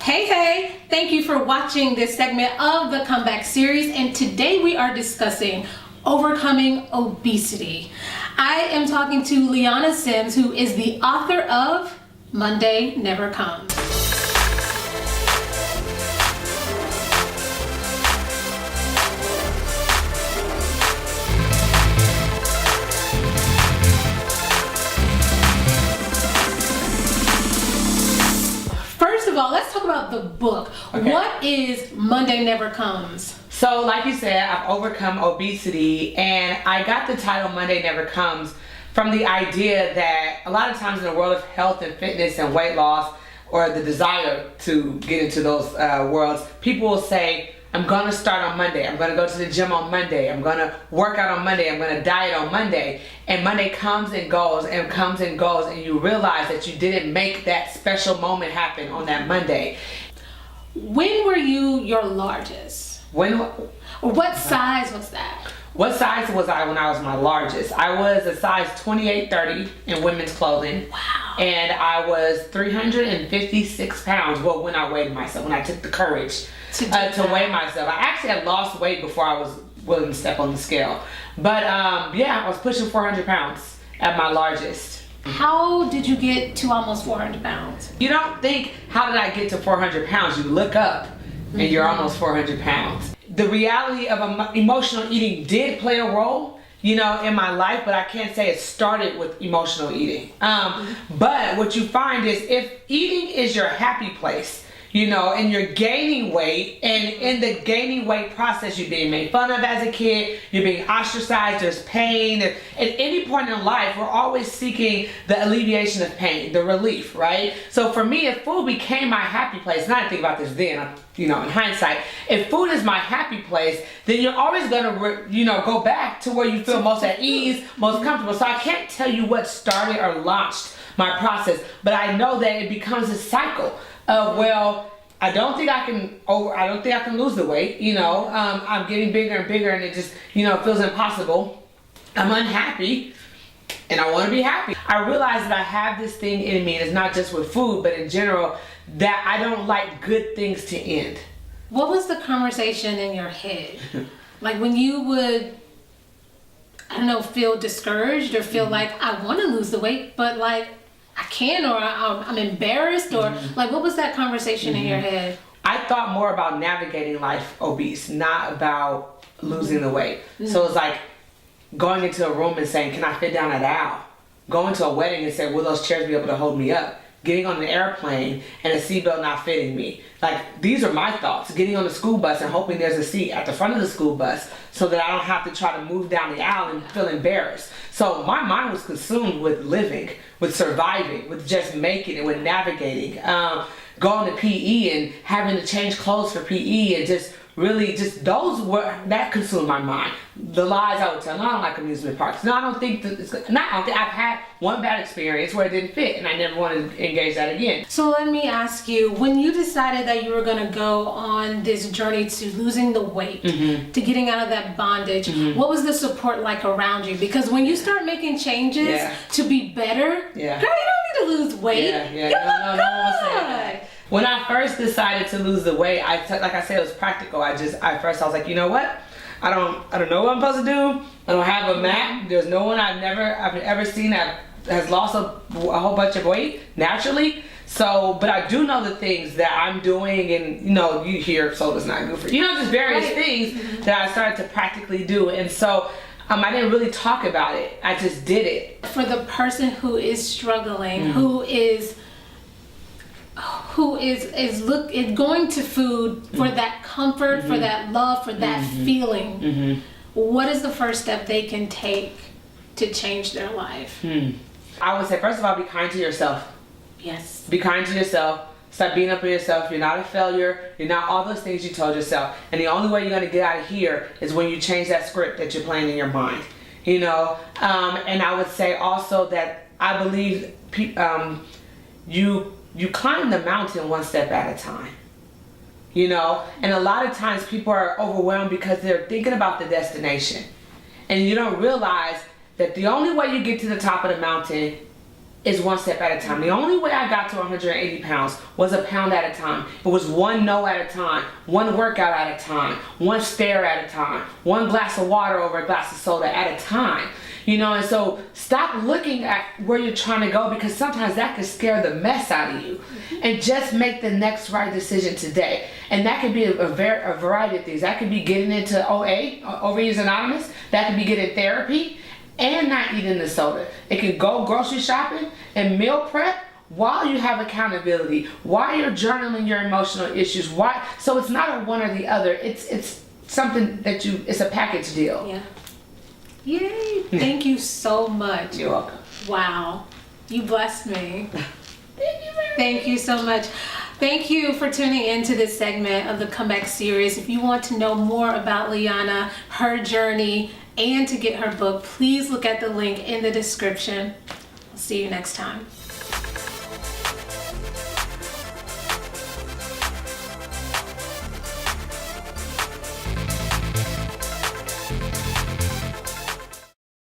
Hey, thank you for watching this segment of the Comeback series, and today we are discussing overcoming obesity. I am talking to Liana Sims, who is the author of Monday Never Comes. First of all, let's talk about the book. Okay. What is Monday Never Comes? So like you said, I've overcome obesity, and I got the title Monday Never Comes from the idea that a lot of times in the world of health and fitness and weight loss, or the desire to get into those worlds, people will say, I'm gonna start on Monday, I'm gonna go to the gym on Monday, I'm gonna work out on Monday, I'm gonna diet on Monday. And Monday comes and goes and comes and goes, and you realize that you didn't make that special moment happen on that Monday. When were you your largest? What size was that? What size was I when I was my largest? I was a size 28-30 in women's clothing. Wow. And I was 356 pounds. Well, when I weighed myself, when I took the courage to weigh myself. I actually had lost weight before I was willing to step on the scale. But yeah, I was pushing 400 pounds at my largest. How did you get to almost 400 pounds? You don't think, how did I get to 400 pounds? You look up and you're almost 400 pounds. The reality of emotional eating did play a role, you know, in my life, but I can't say it started with emotional eating. But what you find is if eating is your happy place, you know, and you're gaining weight, and in the gaining weight process, you're being made fun of as a kid, you're being ostracized, there's pain. At any point in life, we're always seeking the alleviation of pain, the relief, right? So for me, if food became my happy place, and I didn't think about this then, you know, in hindsight, if food is my happy place, then you're always gonna, you know, go back to where you feel most at ease, most comfortable. So I can't tell you what started or launched my process, but I know that it becomes a cycle of, well, I don't think I can lose the weight, you know, I'm getting bigger and bigger, and it just, you know, feels impossible. I'm unhappy, and I want to be happy. I realize that I have this thing in me, and it's not just with food, but in general, that I don't like good things to end. What was the conversation in your head? Like when you would, I don't know, feel discouraged or feel like I want to lose the weight, but like I can't, or I'm embarrassed, or like what was that conversation in your head? I thought more about navigating life obese, not about losing the weight. So it's like going into a room and saying, can I fit down that aisle? Going to a wedding and saying, will those chairs be able to hold me up? Getting on an airplane and a seatbelt not fitting me. Like, these are my thoughts. Getting on the school bus and hoping there's a seat at the front of the school bus so that I don't have to try to move down the aisle and feel embarrassed. So my mind was consumed with living, with surviving, with just making it, with navigating. Going to PE and having to change clothes for PE, and just really just that consumed my mind. The lies I would tell. No, I don't like amusement parks. No, I don't think that I've had one bad experience where it didn't fit, and I never wanted to engage that again. So let me ask you, when you decided that you were going to go on this journey to losing the weight, to getting out of that bondage, what was the support like around you? Because when you start making changes to be better, girl, you don't need to lose weight. You look good. When I first decided to lose the weight, like I said, it was practical. I was like, you know what? I don't know what I'm supposed to do. I don't have a map. There's no one I've ever seen that has lost a whole bunch of weight naturally. So, but I do know the things that I'm doing, and you know, you hear soda's not good for you. You know, just various things that I started to practically do, and so I didn't really talk about it. I just did it. For the person who is struggling, who is going to food for that comfort, for that love, for that feeling, what is the first step they can take to change their life? I would say, first of all, be kind to yourself. Yes. Be kind to yourself. Stop beating up on yourself. You're not a failure. You're not all those things you told yourself. And the only way you're going to get out of here is when you change that script that you're playing in your mind. You know? And I would say also that I believe you climb the mountain one step at a time. You know? And a lot of times people are overwhelmed because they're thinking about the destination. And you don't realize that the only way you get to the top of the mountain is one step at a time. The only way I got to 180 pounds was a pound at a time. It was one no at a time, one workout at a time, one stare at a time, one glass of water over a glass of soda at a time. You know, and so stop looking at where you're trying to go, because sometimes that can scare the mess out of you. And just make the next right decision today. And that could be a variety of things. That could be getting into OA, Overeaters Anonymous. That could be getting therapy and not eating the soda. It can go grocery shopping and meal prep while you have accountability, while you're journaling your emotional issues. So it's not a one or the other. It's something that it's a package deal. Yeah. Yay! Thank you so much. You're welcome. Wow. You blessed me. Thank you so much. Thank you for tuning into this segment of the Comeback series. If you want to know more about Liana, her journey, and to get her book, please look at the link in the description. I'll see you next time.